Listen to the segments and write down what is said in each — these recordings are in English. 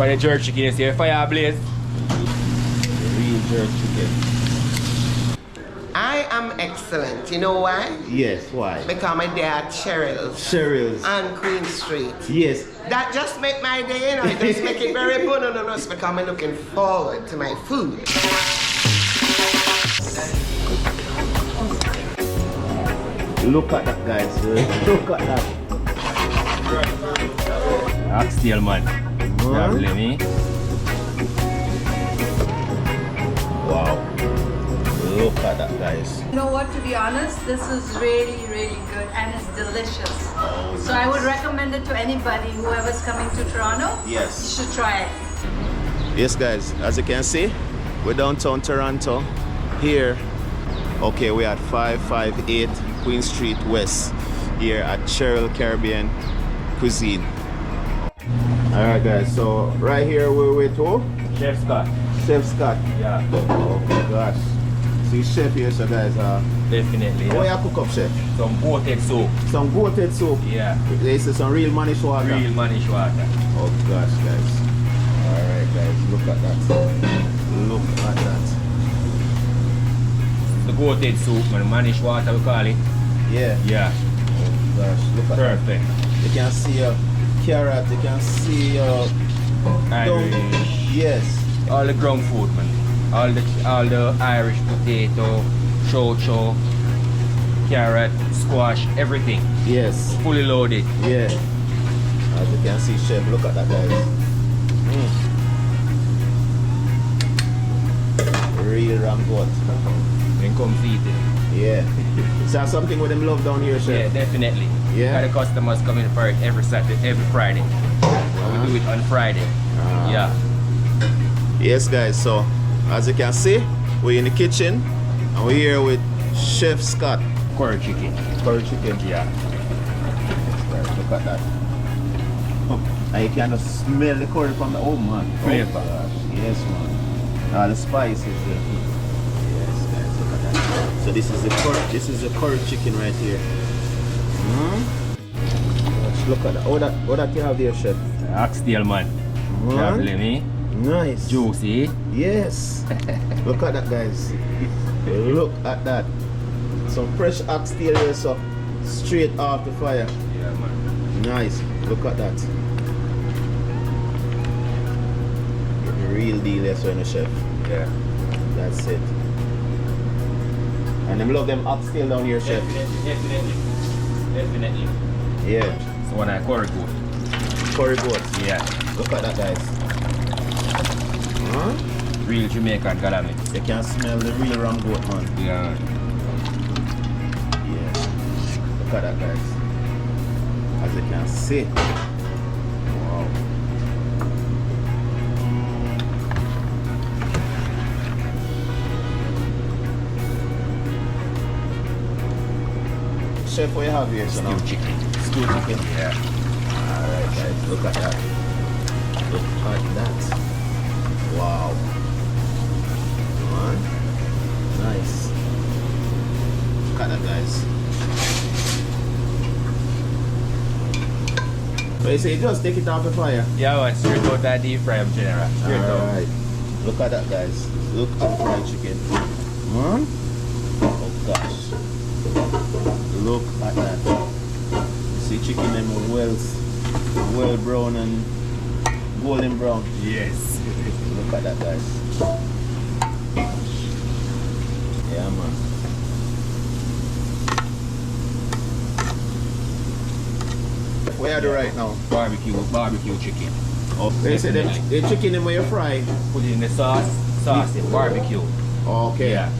For the jerk chicken, you see a fire blaze. Real jerk chicken. I am excellent. You know why? Yes, why? Because my dad Sheryl's. Sheryl's. On Queen Street. Yes. That just make my day, you know. It just make it very bonus because I'm looking forward to my food. Look at that, guys. Look at that. Oxtail, man. Probably me. Wow. Look at that, guys. You know what, to be honest, this is really, really good and it's delicious. Oh, so I would recommend it to anybody, whoever's coming to Toronto. Yes. You should try it. Yes, guys, as you can see, we're downtown Toronto. Here, okay, we're at 558 Queen Street West, here at Sheryl Caribbean Cuisine. Alright, guys, so right here we're with who? Chef Scott. Chef Scott. Yeah. Oh my gosh. See, chef here, so guys. Definitely. What Yeah. you cook up, chef? Some goated soup. Some goated soup. Yeah. This is some real manish water. Real manish water. Oh gosh, guys. Alright, guys, look at that. Look at that. The goated soup, man. Manish water, we call it. Yeah. Yeah. Oh gosh, look at that. Perfect. You can see your carrot, you can see your Irish. Yes. All the ground food, man. All the Irish potato, chocho, carrot, squash, everything. Yes. Fully loaded. Yeah. As you can see, chef, look at that, guys. Real ram goat. Then come feed it. Yeah. Is that something with them love down here, chef? Yeah, definitely. Yeah? Got the customers coming for it every Saturday, every Friday. And we do it on Friday. Yeah. Yes, guys, so as you can see, we're in the kitchen and we're here with Chef Scott. Curry chicken. Curry chicken. Yeah. Right, look at that. And you can just smell the curry from the oven, man. Flavor. Oh, gosh. Yes, man. All the spices there. Yes, guys, look at that. So this is the curry chicken right here. Gosh, look at that. What that you have there, chef? Oxtail, man. Probably me. Nice. Juicy. Yes. Look at that, guys. Look at that. Some fresh oxtail here, so straight off the fire. Yeah, man. Nice. Look at that. Real deal, yes, sir, chef. Yeah. That's it. And them love them oxtail down here, chef. Definitely. Yeah. So when I curry goat. Curry goat. Yeah. Look at that, guys. Huh? Real Jamaican galamit. You can smell the real ram goat, man. Yeah. Yeah. Look at that, guys. As you can see. Wow. Chef, what you have here, so now? Stewed chicken. Stewed chicken. Yeah. Alright, guys, look at that. Look at that. Wow. Man. Nice. Look at that, guys. But you say you just take it off the fire. Yeah, man. Straight out that deep fry, General. Straight out. Alright. Look at that, guys. Look at the fried chicken. Man. Oh gosh. Look at that. You see chicken them well brown and golden brown. Yes. Look at that, guys. Yeah, man. What you do right now? Barbecue chicken. Oh, they say the chicken in where you fry. Put it in the sauce in barbecue. Okay. Yeah.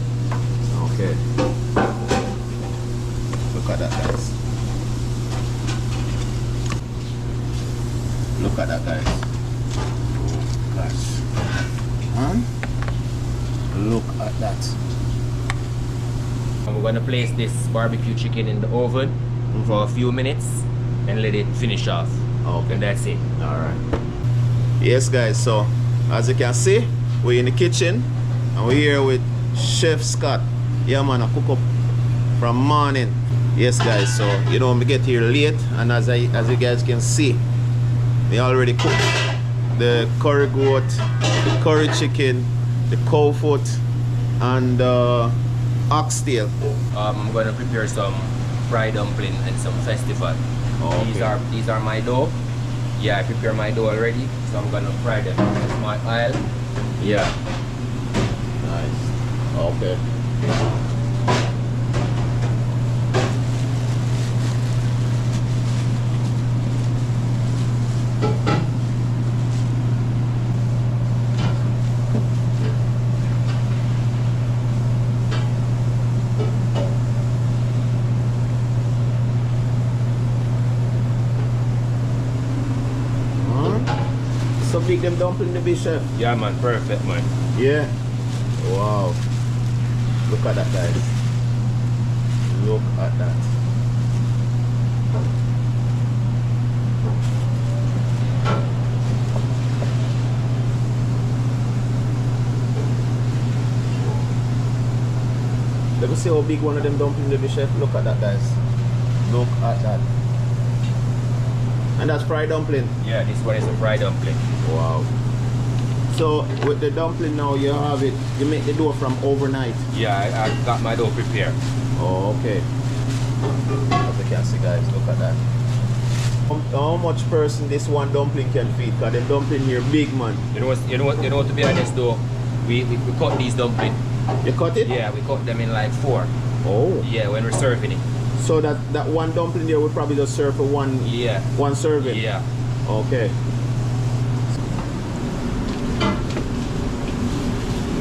Okay. Look at that, guys. Look at that, guys. Gosh. Huh? Look at that. And we're gonna place this barbecue chicken in the oven for a few minutes and let it finish off. Okay. And that's it. Alright. Yes, guys, so as you can see, we're in the kitchen and we're here with Chef Scott. Yeah, man, I cook up from morning. Yes, guys, so you know, we get here late, and as you guys can see, we already cooked the curry goat, the curry chicken, the cow foot, and oxtail. I'm gonna prepare some fried dumpling and some festival. Oh, okay. These are my dough. Yeah, I prepare my dough already, so I'm gonna fry them with my oil. Yeah. Nice. Okay. So big them dumpling the big chef. Yeah, man, perfect, man. Yeah. Wow. Look at that, guys. Look at that. Let me see how big one of them dumplings the chef. Look at that, guys. Look at that. And that's fried dumpling. Yeah, this one is a fried dumpling. Wow. So with the dumpling now, you have it. You make the dough from overnight. Yeah, I got my dough prepared. Oh, okay. As you can see, guys, look at that. How much person this one dumpling can feed? Cause the dumpling here big, man. You know. To be honest, though, we cut these dumplings. You cut it? Yeah, we cut them in like 4. Oh. Yeah, when we're serving it. So that one dumpling there would probably just serve for one. Yeah. One serving. Yeah. Okay.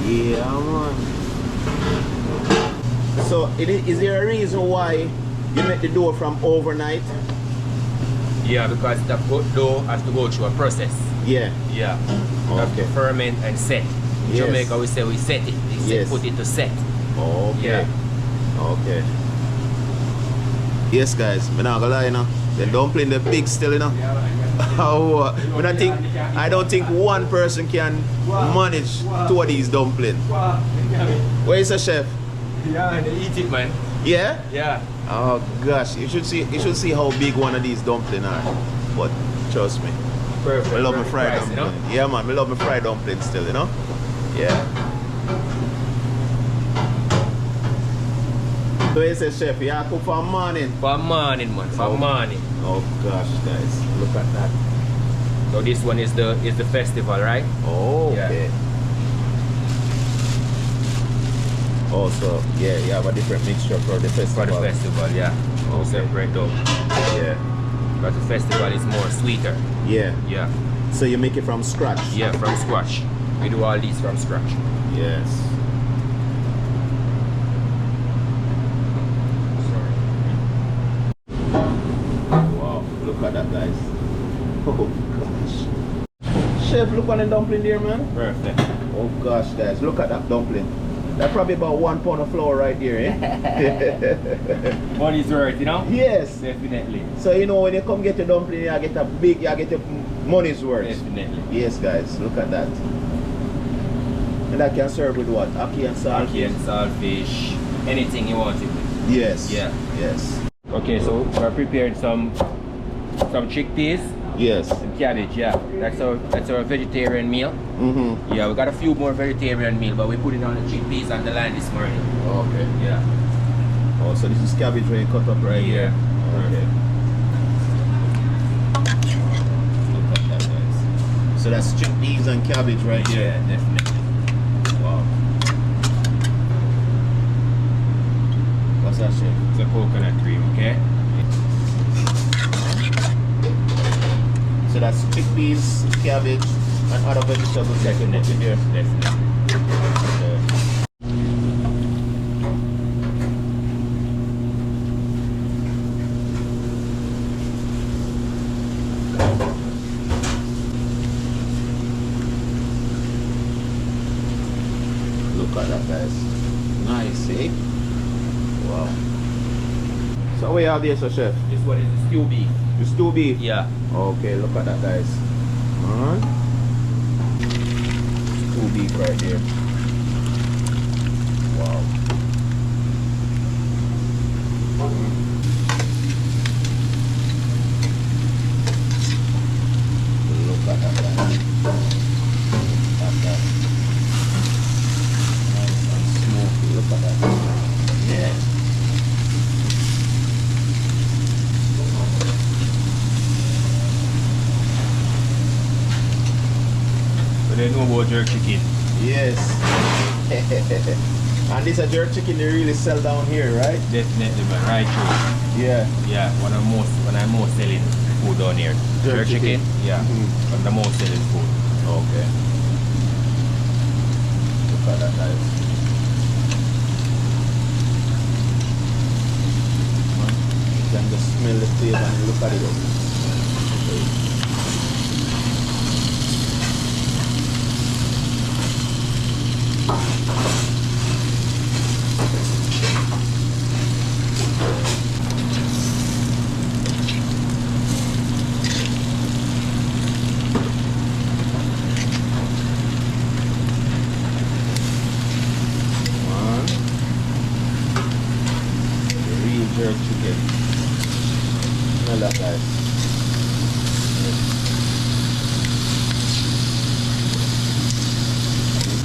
Yeah, man. So is there a reason why you make the dough from overnight? Yeah, because the dough has to go through a process. Yeah. Yeah. You have to ferment and set. In Yes. Jamaica, we say we set it. We Yes. put it to set. Okay. Yeah. Okay. Yes, guys. I'm not gonna lie, you know. The dumpling, the big still, you know. I don't think one person can manage 2 of these dumplings. Where is the chef? Yeah, they eat it, man. Yeah? Yeah. Oh gosh, you should see how big one of these dumplings are. But trust me. Perfect. I love my Perfect fried price, dumpling. you know? Yeah, man, I love my fried dumpling still, you know? Yeah. So you say, chef, you cook for morning? For morning, man. For morning. Oh gosh, guys, look at that. So this one is the festival, right? Oh, okay. Yeah. Also, yeah, you have a different mixture for the festival. For the festival, yeah. No Okay. separate dough. Yeah. But the festival is more sweeter. Yeah. Yeah. So you make it from scratch? Yeah, from scratch. We do all these from scratch. Yes. Wow, look at that, guys. Oh gosh. Chef, look on the dumpling there, man. Perfect. Oh gosh, guys, look at that dumpling. That's probably about 1 pound of flour right here, eh? Money's worth, you know? Yes. Definitely. So you know when you come get your dumpling, you get your money's worth. Definitely. Yes, guys, look at that. And that can serve with what? Ackee and saltfish? Ackee and saltfish. Anything you want it with. Yes. Yeah. Yes. Okay, so we're preparing some chickpeas Yes. and cabbage, yeah. That's our vegetarian meal. Mm-hmm. Yeah, we got a few more vegetarian meal, but we put it on the chickpeas on the line this morning. Okay. Yeah. Oh, so this is cabbage when you cut up right here. Okay. Look at that, guys. So that's chickpeas and cabbage right here. Yeah, definitely. Wow. What's that, chef? It's a coconut cream, okay? So that's chickpeas, cabbage, and other vegetables that you put in there. Definitely. Okay. Look at that, guys. Nice, eh? Wow. So what you have there, so chef? This one is the stew beef. The stew beef? Yeah. Okay, look at that, guys. Alright. Stew beef right there. Wow. Look at that, guys. they know about jerk chicken. Yes. And this a jerk chicken they really sell down here, right? Definitely, man. Right through. Yeah. Yeah, when I'm most selling food down here. Jerk chicken? Yeah. Mm-hmm. One of the most selling food. Okay. Look at that, guys. You can just smell the flavor and look at it. Okay. Jerk chicken. Smell that, guys.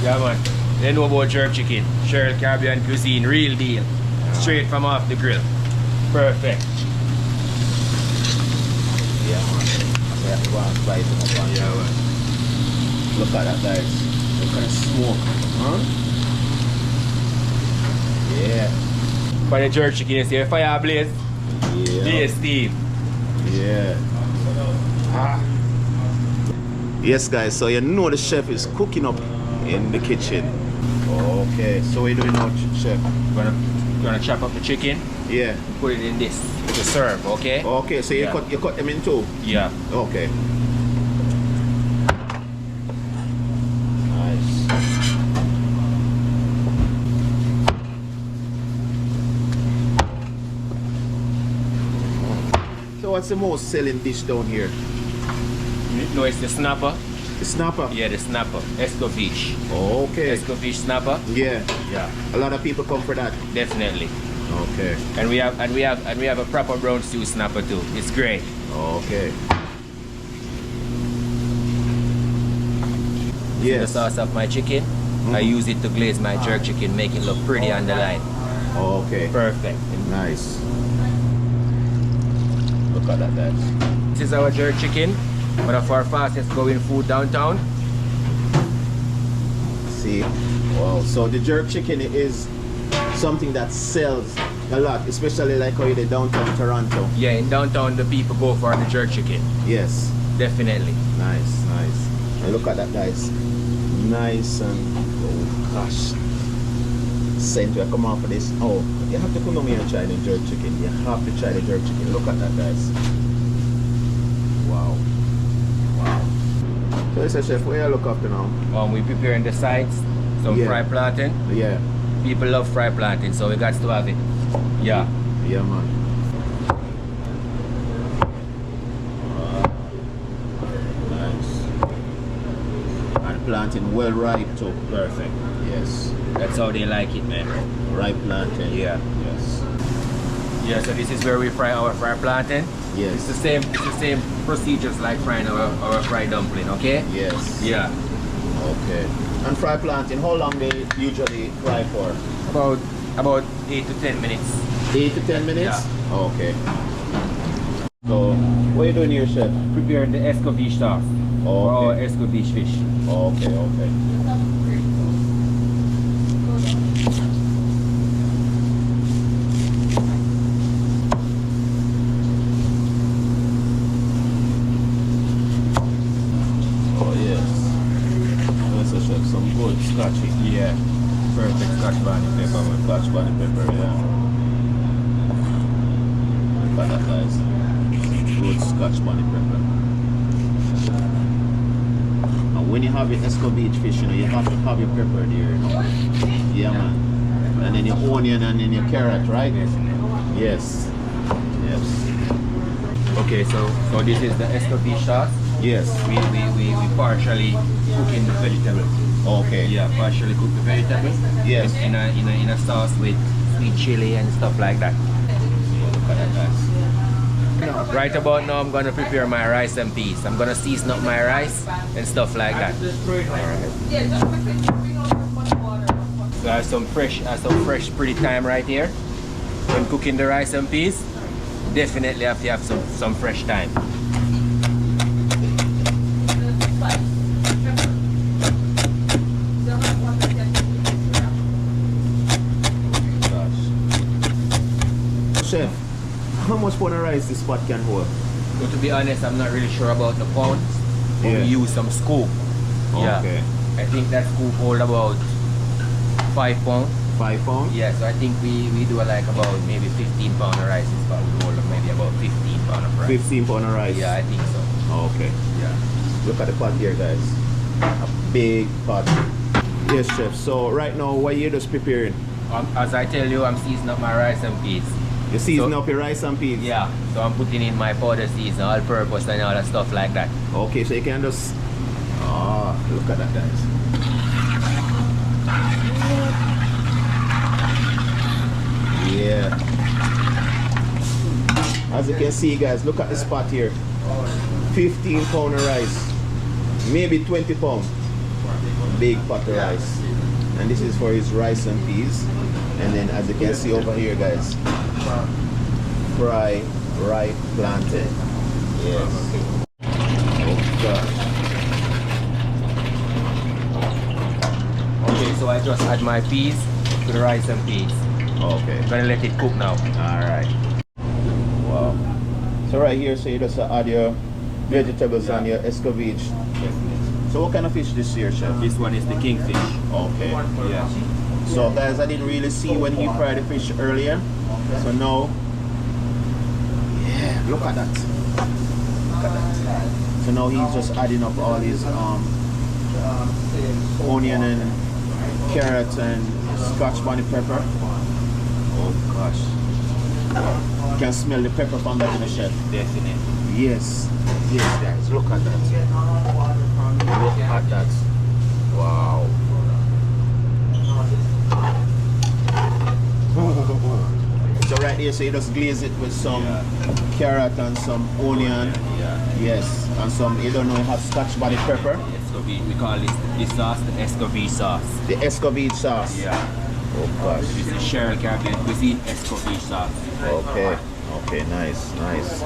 Yeah, man. They know about jerk chicken. Sheryl Caribbean Cuisine, real deal. Straight from off the grill. Perfect. Yeah, man. So you have to go and spice it up. Yeah, man. Look at that, guys. Look at the smoke. Huh? Yeah. For the jerk chicken, you see a fire blaze. Yeah. Blaze steam. Yeah. Ah. Yes, guys. So you know the chef is cooking up in the kitchen. Okay. So what are you doing now, chef? Gonna chop up the chicken. Yeah. Put it in this to serve. Okay. Okay. So you cut them in two. Yeah. Okay. Nice. So what's the most selling dish down here? No, it's the snapper. The snapper? Yeah, the snapper. Escovitch. Okay. Escovitch snapper. Yeah. Yeah. A lot of people come for that. Definitely. Okay. And we have a proper brown stew snapper too. It's great. Okay. The Yes. sauce of my chicken. I use it to glaze my jerk chicken, make it look pretty on the line. Okay. Perfect. Nice. Look at that, guys. This is our jerk chicken, one of our fastest growing food downtown. See? Wow. So the jerk chicken is something that sells a lot, especially like how you did downtown Toronto. Yeah, in downtown the people go for the jerk chicken. Yes. Definitely. Nice, nice. And look at that, guys. Nice and oh gosh. Scent will come off of this. Oh, you have to come over here and try the jerk chicken. You have to try the jerk chicken. Look at that, guys. Wow. Wow. So it's a chef, where you look after now? We preparing the sides, some Yeah. fried plantain. Yeah. People love fried plantain, so we got to have it. Yeah. Yeah, man. Nice. And plantain well ripe too. Perfect. Yes. That's how they like it, man. Ripe plantain. Yeah. Yes. Yeah, so this is where we fry our fried plantain. Yes. It's the same procedures like frying our fried dumpling, okay? Yes. Yeah. Okay. And fried plantain, how long they usually fry for? About 8 to 10 minutes. 8 to 10 minutes? Yeah. Okay. So, what are you doing here, chef? Preparing the escovitch sauce for our Okay. escovitch fish. Okay, okay. Oh, yes. That's a chef, some good scotchy. Yeah. Perfect scotch bonnet pepper. Scotch bonnet pepper, yeah. Look at that, guys. Good scotch bonnet pepper. And when you have your escovitch fish, you know, you have to have your pepper there, you know. Yeah, man. And then your onion and then your carrot, right? Yes. Yes. Okay, so this is the escovitch sauce. Yes. We partially cook in the vegetables. Okay. Yeah, partially cook the vegetables. Yes. In a sauce with sweet chili and stuff like that. Yeah, look at that, guys. Right about now, I'm gonna prepare my rice and peas. I'm gonna season up my rice and stuff like that. Alright. So I have some fresh pretty thyme right here. When cooking the rice and peas, definitely have to have some fresh thyme. How much pound of rice this pot can hold? So to be honest, I'm not really sure about the pounds. But Yeah. we use some scoop. Yeah. Okay. I think that scoop hold about 5 pounds. 5 pounds? Yeah, so I think we do like about maybe 15 pound of rice. This pot would hold maybe about 15 pound of rice. 15 pound of rice? Yeah, I think so. Okay. Yeah. Look at the pot here, guys. A big pot. Yes, chef. So right now, what you just preparing? As I tell you, I'm seasoning up my rice and peas. You season So- up your rice and peas? Yeah, so I'm putting in my powder season, all purpose and all that stuff like that. Okay, so you can just... Ah, look at that, guys. Yeah. As you can see, guys, look at this pot here. 15 pound of rice. Maybe 20 pound. Big pot of rice. And this is for his rice and peas. And then as you can see over here, guys, fry ripe plantain. Yes. Oh gosh. Okay, so I just add my peas to the rice and peas. Okay. I'm gonna let it cook now. Alright. Wow. So right here, so you just add your vegetables and your escovitch. So what kind of fish this here, chef? This one is the kingfish. Okay. Yeah. So guys, I didn't really see when he fried the fish earlier. So now, yeah, look at that. Look at that. So now he's just adding up all his onion and carrot and scotch bonnet pepper. Oh gosh. You can smell the pepper from that in the chef. Definitely. Yes. Yes, guys, look at that. Look at that. Wow. So right here, so you just glaze it with some carrot and some onion. Yeah. Yes, and some, you don't know, you have scotch bonnet pepper. We call this sauce the escovitch sauce. The escovitch sauce. Yeah. Oh gosh. This is Sheryl Caribbean Cuisine escovitch sauce. Okay. Okay, nice, nice.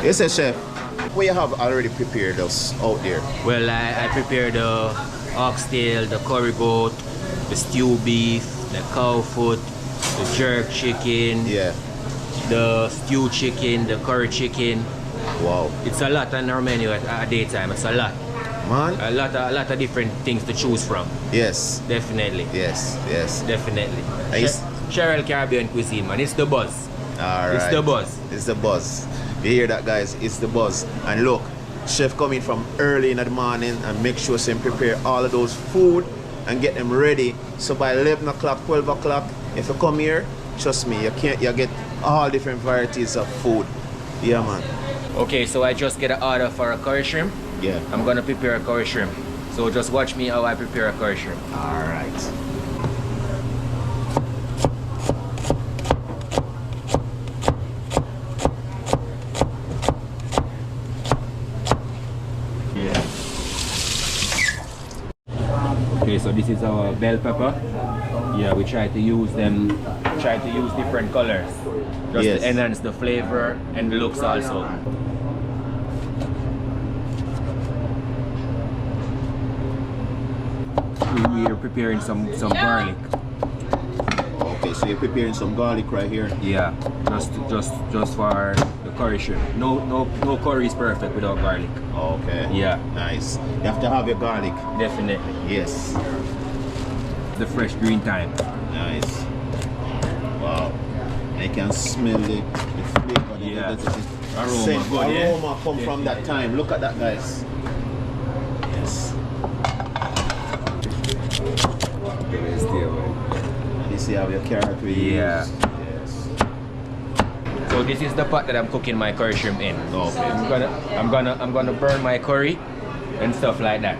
Yes, sir, chef. What you have already prepared us out there? Well, I prepared the oxtail, the curry goat, the stew beef, the cow foot, the jerk chicken, Yeah. the stew chicken, the curry chicken. Wow. It's a lot on our menu at daytime. It's a lot. Man. A lot of different things to choose from. Yes. Definitely. Yes. Yes. Definitely. Nice. Sheryl Caribbean Cuisine, man. It's the buzz. Alright. It's the buzz. It's the buzz. You hear that, guys? It's the buzz. And look, chef coming from early in the morning and make sure some prepare all of those food and get them ready. So by 11 o'clock, 12 o'clock, if you come here, trust me, you get all different varieties of food. Yeah, man. Okay, so I just get an order for a curry shrimp. Yeah. I'm gonna prepare a curry shrimp. So just watch me how I prepare a curry shrimp. Alright. Okay, so this is our bell pepper. Yeah, we try to use different colors. Just Yes. to enhance the flavor and the looks also. We are preparing some garlic. Okay, so you're preparing some garlic right here. Yeah, just for the curry shrimp. No curry is perfect without garlic. Okay. Yeah. Nice. You have to have your garlic. Definitely. Yes. The fresh green thyme. Nice. Wow. I can smell the flavor. Yeah. The Aroma, scent, good, yeah. aroma come from that time. Look at that, guys. Yes. And you see how your carrot we Yeah. use. Yes. So this is the pot that I'm cooking my curry shrimp in. Okay. I'm gonna burn my curry and stuff like that.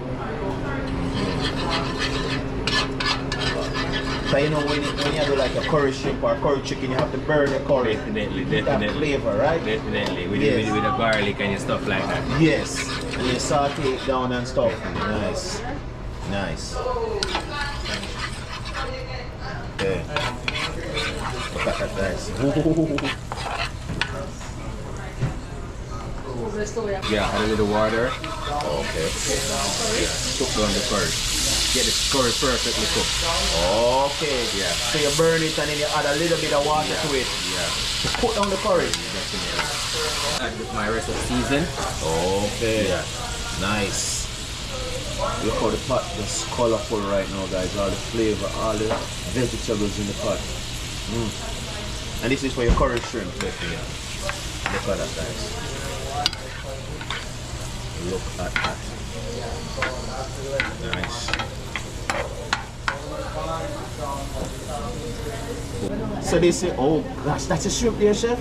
So you know when you do like a curry shrimp or curry chicken, you have to burn the curry. Definitely, That definitely. flavor, right? Definitely. With, Yes. with the garlic and stuff like that. Yes. And you saute it down and stuff. Nice. Nice. Okay. Look at that, guys. Yeah, add a little water. Okay. Cook down the curry. Get the curry perfectly cooked. Okay. Yeah. So you burn it and then you add a little bit of water to it. Yeah. Put down the porridge. Add with my rest of season. Okay. Yeah. Nice. Look how the pot is colorful right now, guys. All the flavor, all the vegetables in the pot. And this is for your curry shrimp. Yeah. Look at that, guys. Look at that. Nice. So they say, oh gosh, that's a shrimp there, chef?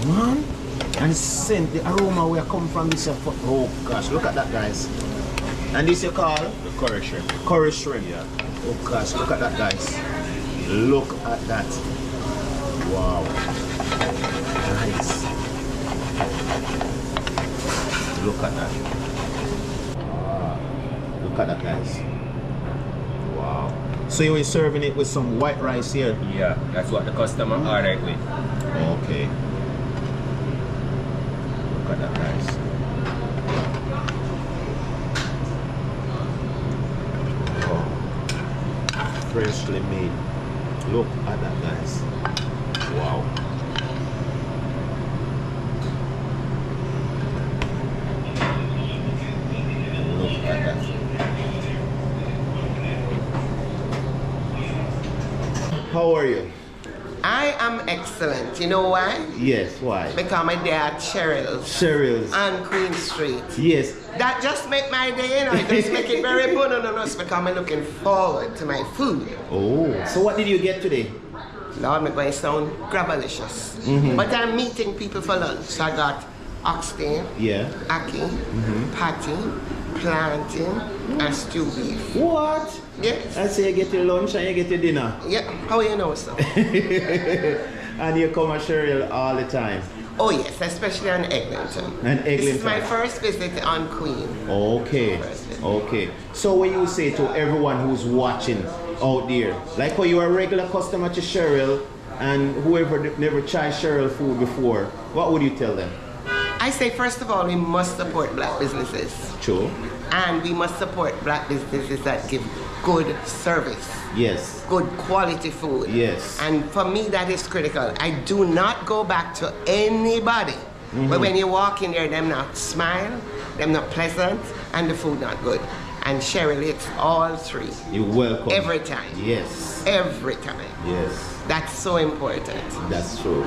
Man. And scent, the aroma where come from this. Oh gosh, look at that, guys. And this you call? The curry shrimp. Curry shrimp. Yeah. Oh gosh, look at that, guys. Look at that. Wow. Nice. Look at that. Look at that, guys. Wow. So you were serving it with some white rice here? Yeah, that's what the customer ordered with. Okay. Look at that, guys. Oh. Freshly made. Look at that, guys. Wow. Look at that. How are you? I am excellent. You know why? Yes, why? Because my day at Sheryl's Sheryl's. on Queen Street. Yes. That just make my day, you know. It just make it very bonus because I'm looking forward to my food. Oh. So what did you get today? Lord, my going sound grabalicious. But I'm meeting people for lunch. So I got oxtail, Yeah. ackee, patty, plantain, and stew beef. What? Yes. I say you get your lunch and you get your dinner. Yeah. How you know so? And you come at Sheryl all the time. Oh yes, especially on Eglinton. And This is Eglinton. my first visit on Queen. Okay. Okay. So what you say to everyone who's watching out there, like how you are a regular customer to Sheryl and whoever never tried Sheryl food before, what would you tell them? I say first of all, we must support black businesses. True. And we must support black businesses that give good service. Yes. Good quality food. Yes. And for me, that is critical. I do not go back to anybody. But when you walk in there, them not smile, them not pleasant, and the food not good. And Sheryl, it's all three. You're welcome. Every time. Yes. Every time. Yes. That's so important. That's true.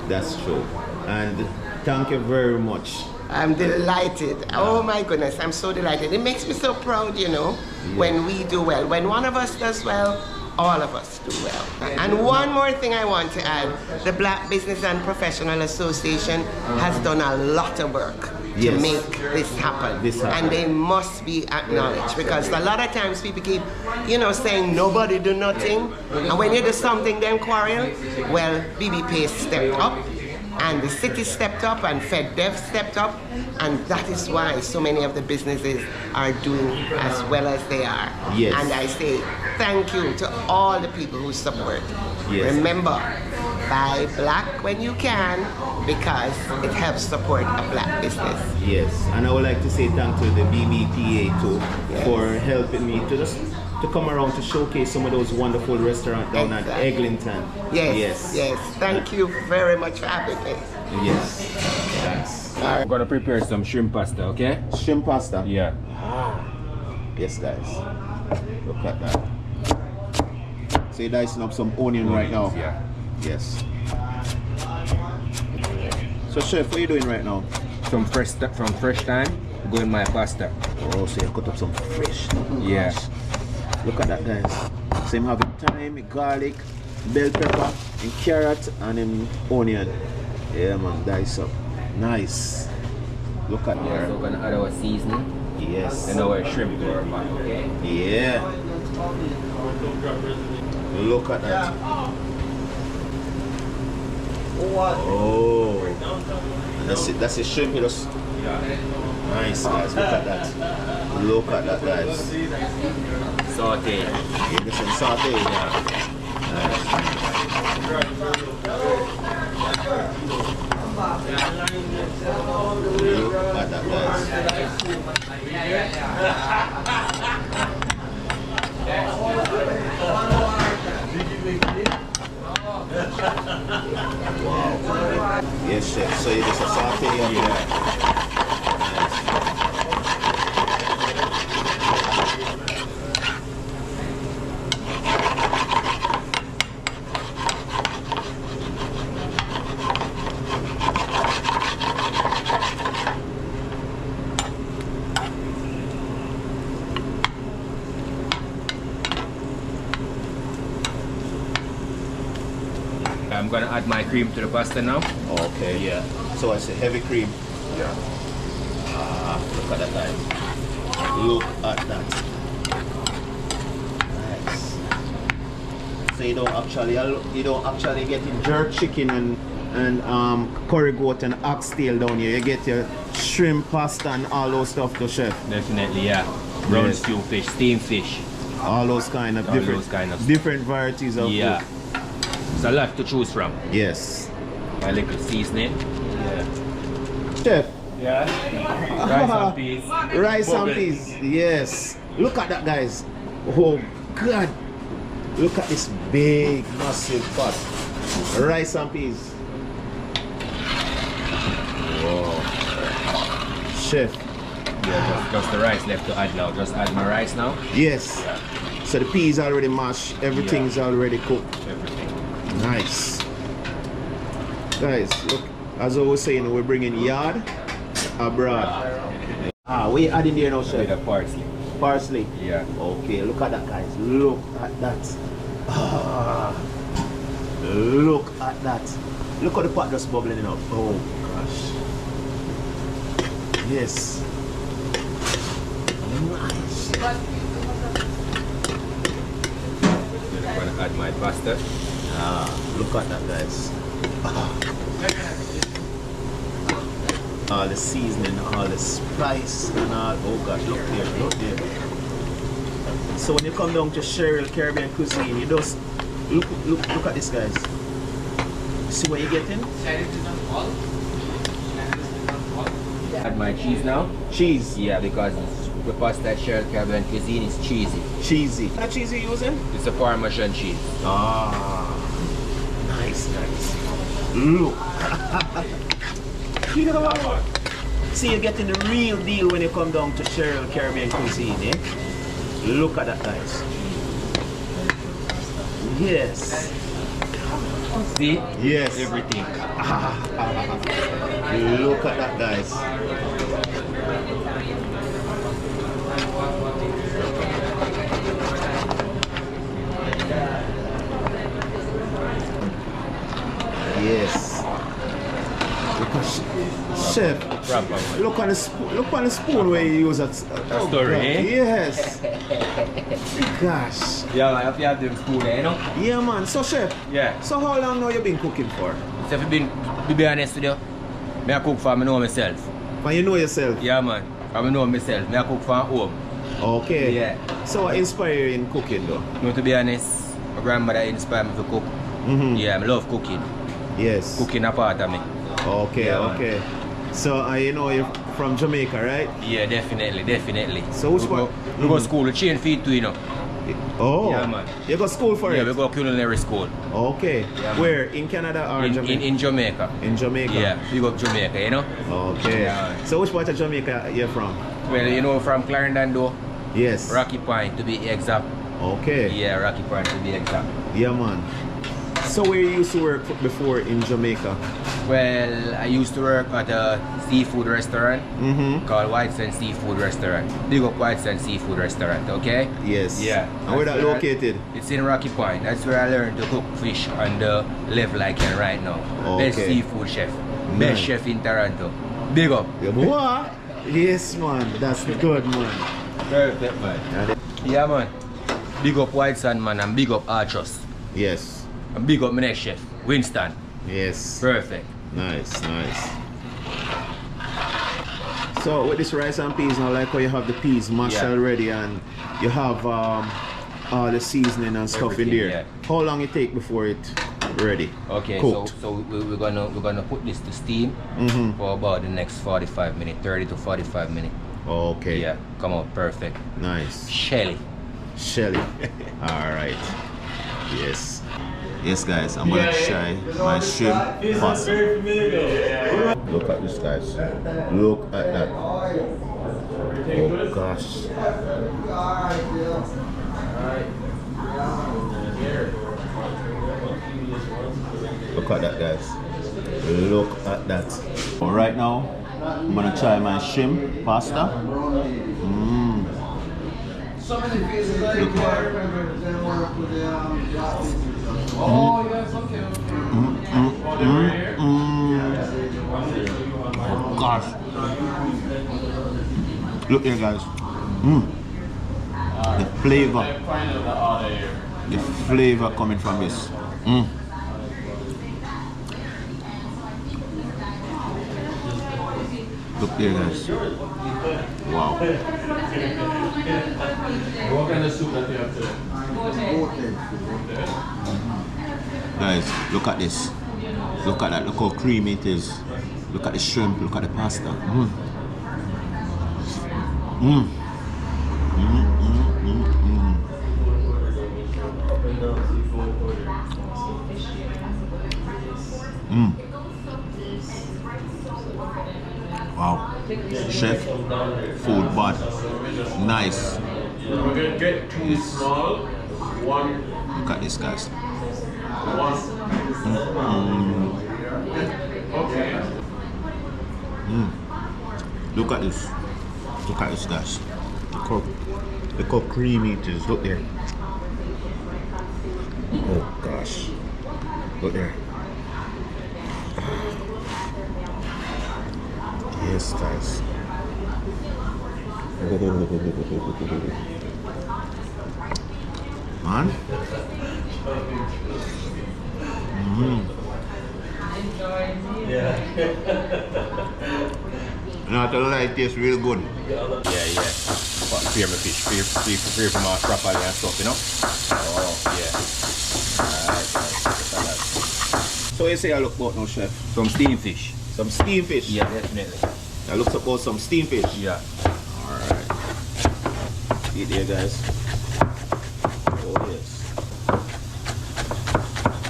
That's true. And thank you very much. I'm delighted. Oh my goodness, I'm so delighted. It makes me so proud, you know, when we do well. When one of us does well, all of us do well. And one more thing I want to add, the Black Business and Professional Association has done a lot of work to make this happen. And they must be acknowledged because a lot of times people keep, you know, saying nobody do nothing. And when you do something, then quarrel. Well, BBP stepped up. And the city stepped up and FedDev stepped up, and that is why so many of the businesses are doing as well as they are. Yes. And I say thank you to all the people who support. Yes. Remember, buy black when you can because it helps support a black business. Yes, and I would like to say thank to the BBPA too for helping me to come around to showcase some of those wonderful restaurants down at Eglinton. Yes. Thank you very much for having me. Yes. Thanks. I'm gonna prepare some shrimp pasta, okay? Shrimp pasta? Yeah. Yes, guys. Look at that. So you're dicing up some onion right now? Yeah. Yes. So chef, what are you doing right now? From fresh time, going my pasta. Oh, so you cut up some fresh. Yeah. Look at that, guys. So I'm having thyme, garlic, bell pepper, and carrot, and onion. Yeah, man, dice up. Nice. Look at Yeah, that. so we're gonna add our seasoning Yes. and our shrimp to our pot, okay? Yeah. Look at that. Oh. That's it. That's a shrimp. Just nice, guys. Look at that. Look at that, guys. Saute. Yeah, there's some saute. Yeah. Look at that, guys. Wow. Yes, chef. So you just a saute it. Yeah. I'm gonna add my cream to the pasta now. Okay. Yeah. So it's a heavy cream. Yeah. Ah, look at that, guys. Look at that. Nice. So you don't actually get your jerk chicken and curry goat and oxtail down here. You get your shrimp pasta and all those stuff to chef. Definitely, yeah. Brown Yes. stew fish, steamed fish. All those kind of All those kind of different varieties of Yeah. food. It's a lot to choose from. Yes. My little seasoning. Yeah. Chef. Yeah. Rice and peas. Rice and Bubble. peas. Yes. Look at that, guys. Oh God. Look at this big, massive pot. Rice and peas. Wow. Chef. Yeah, just the rice left to add now. Just add my rice now. Yes. Yeah. So the peas already mashed. Everything's already cooked. Everything. Nice. Guys, look. As I was saying, we're bringing yard abroad. Ah, we adding there now, A bit chef. of parsley. Parsley. Yeah. Okay, look at that, guys. Look at that. Ah, look at that. Look at the pot just bubbling up. Oh gosh. Yes. Nice. I'm gonna add my pasta. Ah, look at that, guys. All the seasoning, all the spice, and all. Oh gosh, look there, look there. So when you come down to Sheryl Caribbean Cuisine, you just look at this, guys. See what you're getting? Add my cheese now. Cheese. Yeah, because the pasta at Sheryl Caribbean Cuisine is cheesy. Cheesy. What cheese you using? It's a Parmesan cheese. Ah, nice, nice. Look. Yeah. See, you're getting the real deal when you come down to Sheryl Caribbean Cuisine, eh? Look at that, guys. Yes. See? Yes. Everything. Look at that, guys. Yes. Chef, Proper. look on the spoon where you use that. Oh, story, God. eh? Yes. Gosh. Yeah, I have to have them spoon there, you know? Yeah, man. So, chef. Yeah. So, how long now you been cooking for? So if you be honest with you, me I cook for me know myself. When you know yourself. Yeah, man. I know myself. Me I cook for home. Okay. Yeah. So, what inspire you in cooking, though? No, to be honest, my grandmother inspired me to cook. Yeah, I love cooking. Yes. Cooking a part of me. Okay. Yeah, man. Okay. So, you know you're from Jamaica, right? Yeah, definitely, definitely. So which we one? We go school, we chain feed too, you know. Oh. Yeah, man. You go school for Yeah, it? we go culinary school. Okay. Yeah, man. Where? In Canada or Jamaica? In Jamaica. In Jamaica? Yeah, big up Jamaica, you know. Okay. Yeah. So which part of Jamaica you're from? Well, you know, from Clarendon though, Yes. Rocky Point to be exact. Okay. Yeah, Rocky Point to be exact. Yeah, man. So where you used to work before in Jamaica? Well, I used to work at a seafood restaurant called White Sands Seafood Restaurant. Big up White Sands Seafood Restaurant, okay? Yes. Yeah. And where that That's located? It's in Rocky Point. That's where I learned to cook fish on the level I can right now. Okay. Best seafood chef. Nice. Best chef in Toronto. Big up. What? Yes, man. That's good, man. Perfect, man. Yeah, man. Big up White Sand, man, and big up Archers. Yes. And big up my next chef, Winston. Yes. Perfect. Nice, nice. So with this rice and peas, now like how you have the peas mashed Yeah. already, and you have all the seasoning and stuff in Everything, there. yeah. How long it take before it ready? Okay, Cooked. so we're gonna put this to steam for about the next 45 minutes, 30 to 45 minutes. Okay. Yeah, come out perfect. Nice. Shelly. Shelly. All right. Yes. Yes, guys, I'm gonna try my shrimp pasta. Look at this, guys. Look at that. Oh gosh. Look at that, guys. Look at that. Right now, I'm gonna try my shrimp pasta. Look at Oh gosh. Look here, guys. The flavor coming from this. Look here, guys. Wow. What kind of soup that you have today? Guys, look at this. Look at that. Look how creamy it is. Look at the shrimp. Look at the pasta. Wow. Chef, food, but nice. We're gonna get two small, one. Look at this, guys. Okay. Look at this. Look at this, guys. Look how creamy it is. Look there. Oh gosh. Look there. Yes, guys. Man. Not gonna lie, it tastes real good. Yeah. Prepare my fish. Prepare for my properly and stuff, you know? Oh, yeah. Alright. So you say I look about now, chef? Some steamed fish. Some steamed fish? Yeah, definitely. I looked about some steamed fish? Yeah. Alright. See it there, guys. Oh, yes.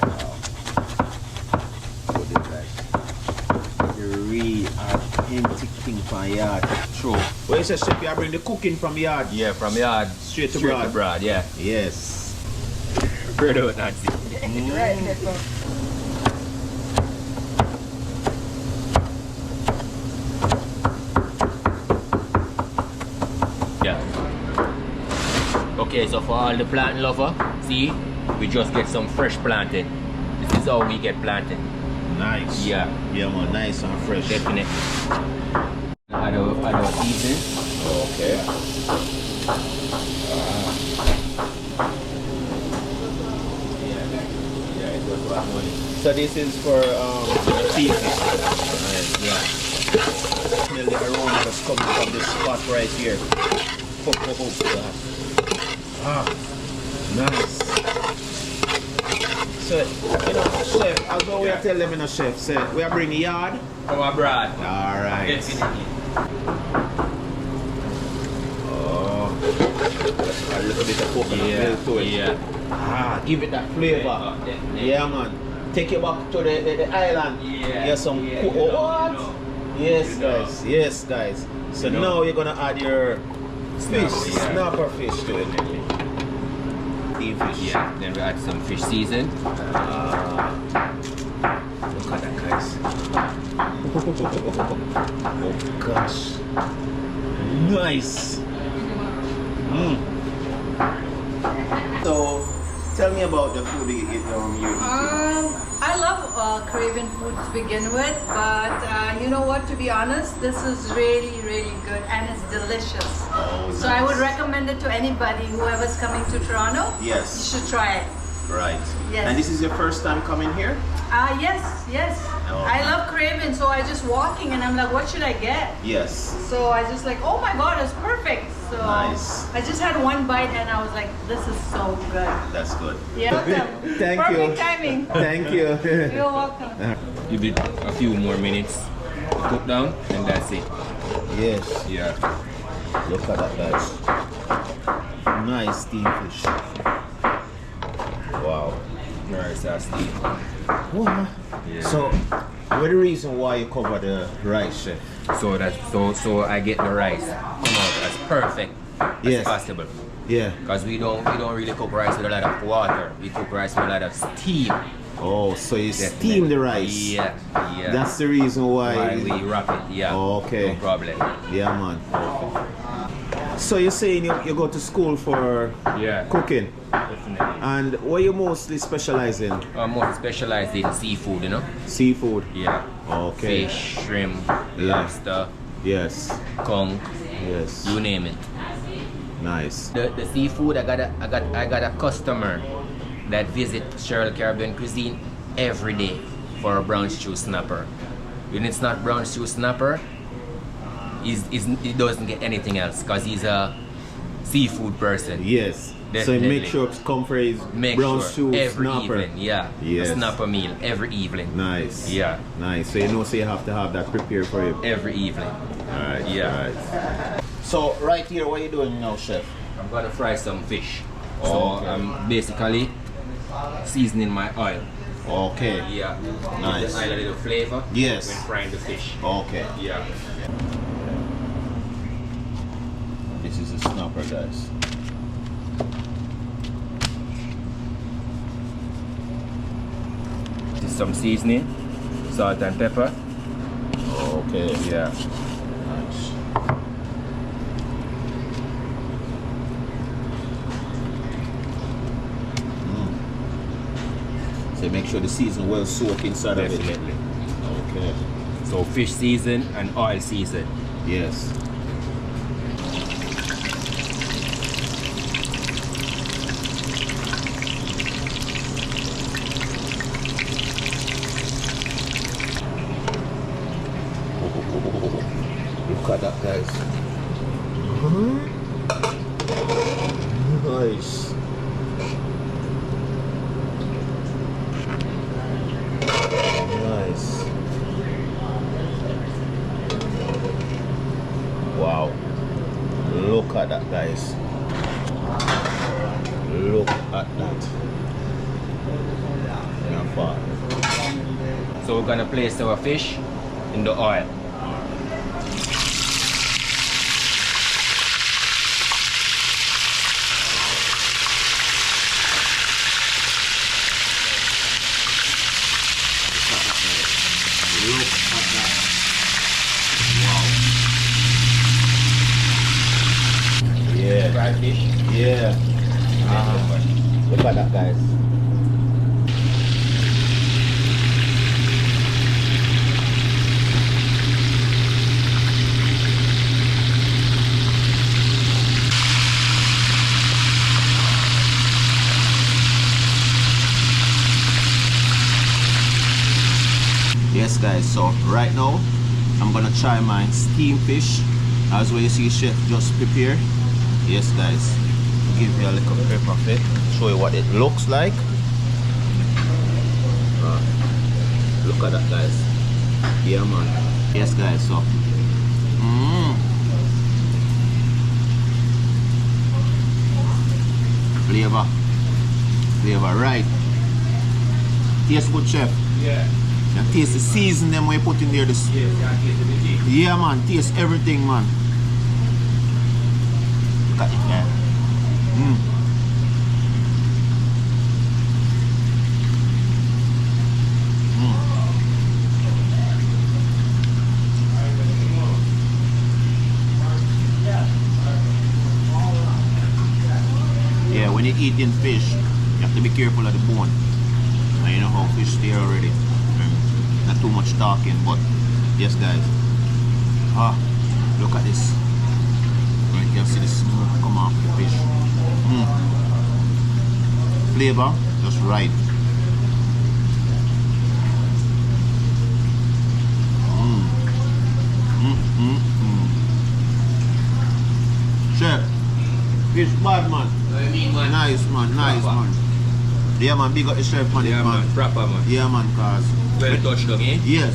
Wow. Look at this, guys. The real authentic thing from yard. True. Well, you say, chef, you bring the cooking from yard? Yeah, from yard. Straight to Straight broad? to broad, yeah. Yes. Spread out, Nancy. Right. Yeah. Okay, so for all the plant lover, see, we just get some fresh planting. This is how we get planting. Nice. Yeah. Yeah, man, nice and fresh. Definitely. Add our seasoning. Okay. Yeah, it was about money. So this is for seafood. Yeah. Smell the aroma that's coming from this spot right here. Oh, God. Ah, nice. So, you know, chef, I'll go and tell them, you know, chef, say, we are bringing yard. From abroad. Alright. Definitely. Oh, a little bit of coconut milk to it. Yeah. Ah, give it that flavor. Definitely. Yeah, man. Take it back to the island. Yeah. Get some Yeah. what? Yes, guys. Yes, guys. So now you're gonna add your fish, snapper fish to it. Steam fish. Yeah. Then we add some fish season. Look at that, guys. Oh gosh. Nice. So, tell me about the food you eat. I love Caribbean food to begin with, but you know what? To be honest, this is really, really good and it's delicious. Oh, So I would recommend it to anybody, whoever's coming to Toronto. Yes. You should try it. Right. Yes. And this is your first time coming here? Yes. Oh. I love Caribbean, so I just walking and I'm like, what should I get? Yes. So I just like, oh my God, it's perfect. So Nice. I just had one bite and I was like, this is so good. That's good. Yeah. Thank Perfect you. timing. Thank you. You're welcome. Give it a few more minutes to cook down, and that's it. Yes. Yeah. Look at that, guys. Nice steam fish. Wow. Rice or steam. What? Yeah. So, what the reason why you cover the rice, chef? So I get the rice come out as perfect Yes. as possible. Yeah. Because we don't really cook rice with a lot of water. We cook rice with a lot of steam. Oh, so you Definitely. steam the rice? Yeah. That's the reason why we wrap it. Yeah. Okay. No problem. Yeah, man. So you're saying you go to school for Yeah. cooking, Definitely. and what you mostly specialize in? I'm more specialized in seafood, you know. Seafood. Yeah. Okay. Fish, shrimp, Yeah. lobster, Yes. conch, Yes. you name it. Nice. The seafood, I got a customer that visit Sheryl Caribbean Cuisine every day for a brown stew snapper. When it's not brown stew snapper, he doesn't get anything else because he's a seafood person. Yes. So Definitely. make sure to come for his Make brown sure stew every snapper. evening, yeah. Yes. A snapper meal every evening. Nice. Yeah. Nice. So you know, so you have to have that prepared for him. Every evening. Alright. Yeah. Alright. So right here, what are you doing now, chef? I'm gonna fry some fish. Oh, So okay. I'm basically seasoning my oil. Okay. Yeah. Nice. Give the oil a little flavor. Yes. When frying the fish. Okay. Yeah. This is a snapper, guys. This is some seasoning, salt and pepper. Okay. Yeah. Nice. So make sure the season well soaked inside of Definitely. it. Okay. So fish season and oil season. Yes. Look at that, guys. Nice. Nice. Wow. Look at that, guys. Look at that. Not far. So we're gonna place our fish in the oil. Look at that. Wow. Yeah. Fried fish. Yeah. Look at that, guys. Yes, guys, so right now I'm gonna try my steamed fish as well. You see chef just prepared. Yes, guys, give you a little clip of it, show you what it looks like. Look at that, guys. Yeah, man. Yes, guys, so flavor right. Tastes good, chef. Yeah. You taste the season them we put in there. This. Yeah, man. Taste everything, man. Look at it, man. Yeah, when you're eating fish, you have to be careful of the bone. And you know how fish stay already. Not too much talking, but yes, guys. Look at this. You can see the smoke come off the fish. Flavor just right. Chef, fish bad, man. I mean, man. Nice, man. Nice, Proper. man. Yeah, man. Big up the chef, man. Yeah, man. Proper, man. Yeah, man, cause Well touched dog, eh? yes,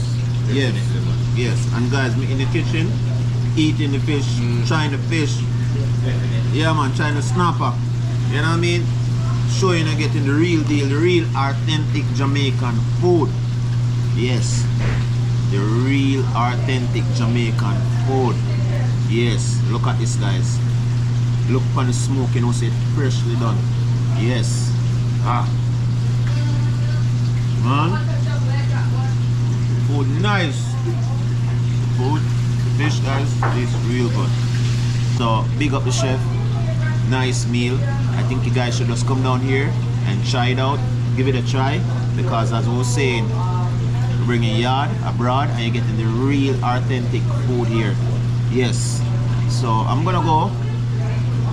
yes, Definitely, man. yes. And guys, me in the kitchen, eating the fish, trying the fish. Yeah, man, trying to snapper. You know what I mean? showing you getting the real deal, the real authentic Jamaican food. Yes, the real authentic Jamaican food. Yes, look at this, guys. Look for the smoke, you know, say freshly done. Yes. Man, food nice. Food, fish, guys, is real good. So big up the chef. Nice meal. I think you guys should just come down here and try it out. Give it a try, because as I was saying, we're bringing yard abroad and you're getting the real authentic food here. Yes. So I'm gonna go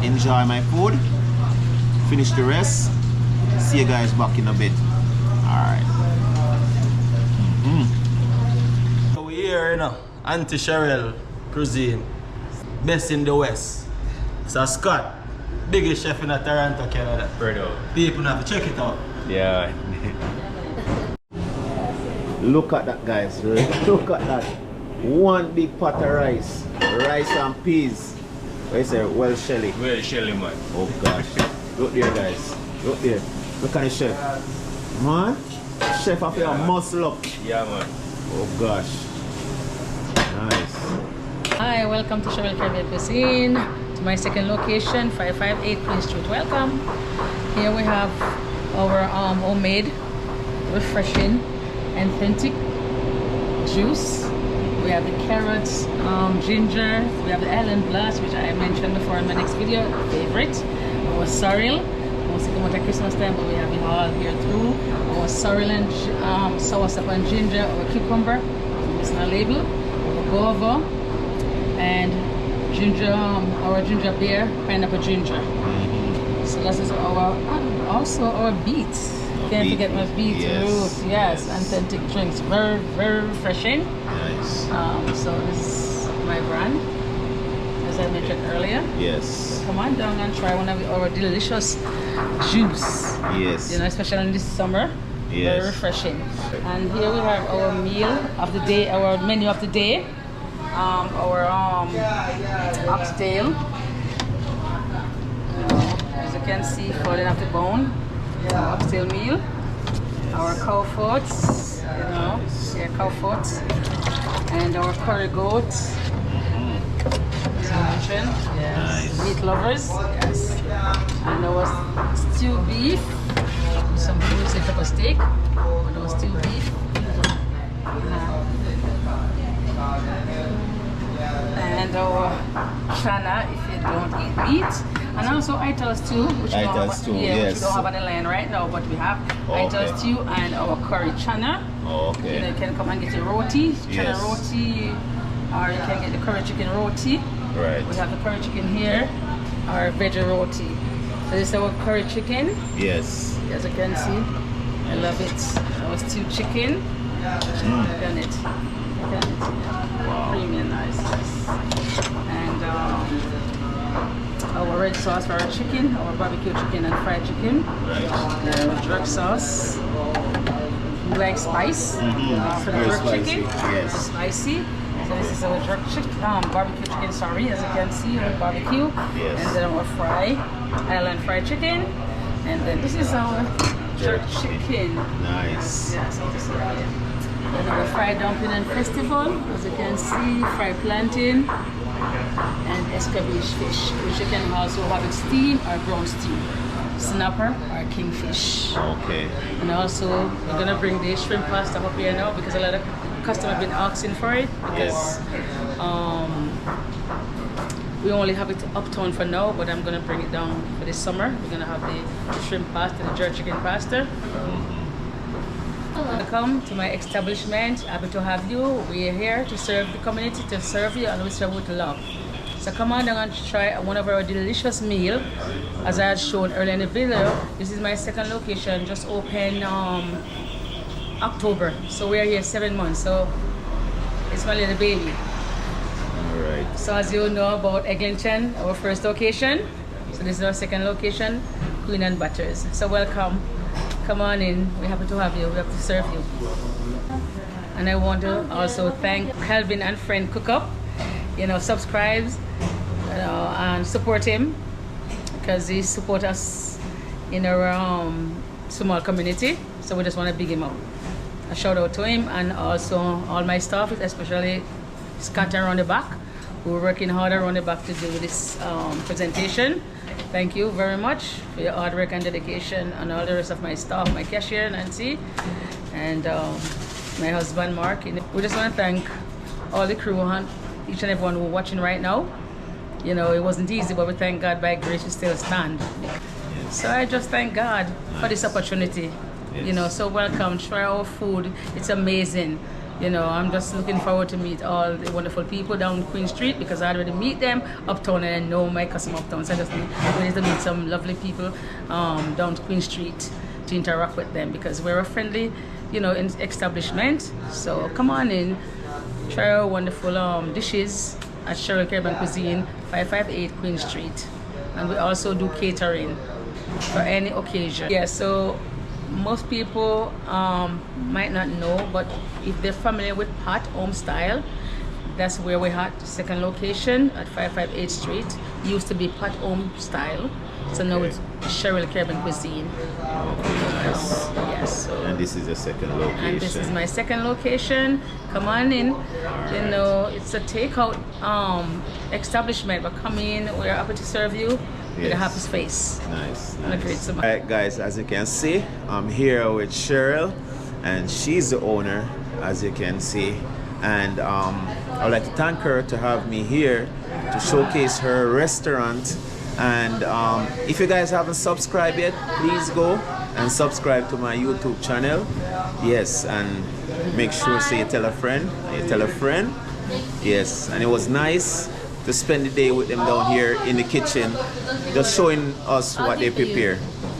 enjoy my food, finish the rest, see you guys back in a bit. Alright. So we're here, you know, Auntie Sheryl Cuisine, best in the West. So Scott, biggest chef in Toronto, Canada. People have to check it out. Yeah. Look at that, guys. Look at that. One big pot of rice. Rice and peas. What is it? Well, Shelly. Well, Shelly, man. Oh gosh. Look there, guys. Look there. Look at the chef. Man, chef of your muscle up. Yeah, man. Oh gosh. Nice. Hi, welcome to Sheryl Caribbean Cuisine, to my second location, 558 Queen Street. Welcome. Here we have our homemade, refreshing, authentic juice. We have the carrots, ginger. We have the island blast, which I mentioned before in my next video, favorite. Our sorrel. Mostly come out at Christmas time, but we have it all here too. Our sorrel and soursop and ginger. Our cucumber, it's on a label. Our guava and ginger. Our ginger beer, pineapple ginger. So this is our also our beets. Can't forget my beet root. Yes, authentic drinks. Very, very refreshing. Nice. So this is my brand, as I mentioned earlier. Yes. Come on down and try one of our delicious juice. Yes. You know, especially in this summer. Yes. Very refreshing. And here we have our meal of the day, our menu of the day. Our oxtail. As you can see, falling off the bone. Oxtail meal. Our cow foot, you know, cow foot. And our curry goat. As I mentioned, yes. Nice. Meat lovers, yes. And our stew beef. Some people say pepper steak, but our stew beef. And our chana if you don't eat meat. And also ital stew, which we don't have, which we don't have on the line right now, but we have ital stew and our curry chana. Okay. You know, you can come and get your roti, chana roti, or you can get the curry chicken roti. Right. We have the curry chicken here, our veggie roti. So this is our curry chicken. Yes. As you can see, I love it. Our stewed chicken. Look at it. Look at it. Wow. Creamy and nice. And our red sauce for our chicken, our barbecue chicken and fried chicken. Right. Our jerk sauce. You like spice for the Very jerk spicy. chicken. Yes. Spicy. So this is our jerk chicken, barbecue chicken. Sorry, as you can see, our barbecue. Yes. And then our island fried chicken. And then this is our jerk chicken. Nice. Yeah, so this is it. And our fried dumpling and festival, as you can see, fried plantain and escabeche fish, which you can also have it steamed or brown stew, snapper or kingfish. Okay. And also, we're gonna bring the shrimp pasta up here now because a lot of customers have been asking for it because we only have it uptown for now, but I'm gonna bring it down for this summer. We're gonna have the shrimp pasta, the jerk chicken pasta. Welcome to my establishment. Happy to have you. We are here to serve the community, to serve you, and we serve with love. So come on down and try one of our delicious meal. As I had shown earlier in the video, this is my second location, just opened October. So we are here 7 months. So it's my little baby. Alright. So as you know about Eglinton, our first location. So this is our second location, Queen and Butters. So welcome. Come on in. We're happy to have you. We have to serve you. And I want to also thank Kelvin and friend Cook Up. You know, subscribe, and support him because he support us in our small community. So we just want to big him up. A shout out to him and also all my staff, especially Scott around the back. We're working hard around the back to do this presentation. Thank you very much for your hard work and dedication, and all the rest of my staff, my cashier Nancy, and my husband Mark. We just want to thank all the crew and each and everyone who's watching right now. You know, it wasn't easy, but we thank God by grace we still stand. Yes. So I just thank God for this opportunity. Yes. You know, so welcome, try our food. It's amazing. You know, I'm just looking forward to meet all the wonderful people down Queen Street, because I already meet them uptown and I know my customer uptown. So I just need to meet some lovely people down Queen Street to interact with them, because we're a friendly, you know, establishment. So come on in, try our wonderful dishes at Sheryl Caribbean Cuisine, 558 Queen Street. And we also do catering for any occasion. Yeah, so most people might not know, but if they're familiar with Pat Home Style, that's where we're at. Second location at 558 Street. Used to be Pat Home Style, so now it's Sheryl Caribbean Cuisine. Nice. Yes. So, And this is the second location. and this is my second location. Come on in. You know, it's a takeout establishment, but come in. We're happy to serve you with a Yes. happy face. Nice. And a great smile. Alright guys, as you can see, I'm here with Sheryl, and she's the owner, as you can see. And I'd like to thank her to have me here to showcase her restaurant. And if you guys haven't subscribed yet, please go and subscribe to my YouTube channel. Yes, and make sure say you tell a friend, you tell a friend. Yes, and it was nice to spend the day with them down here in the kitchen, just showing us what they prepare.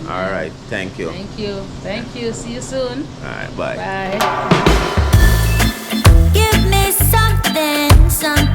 All right, thank you. Thank you. Thank you. See you soon. All right, bye. Bye. Give me something, something.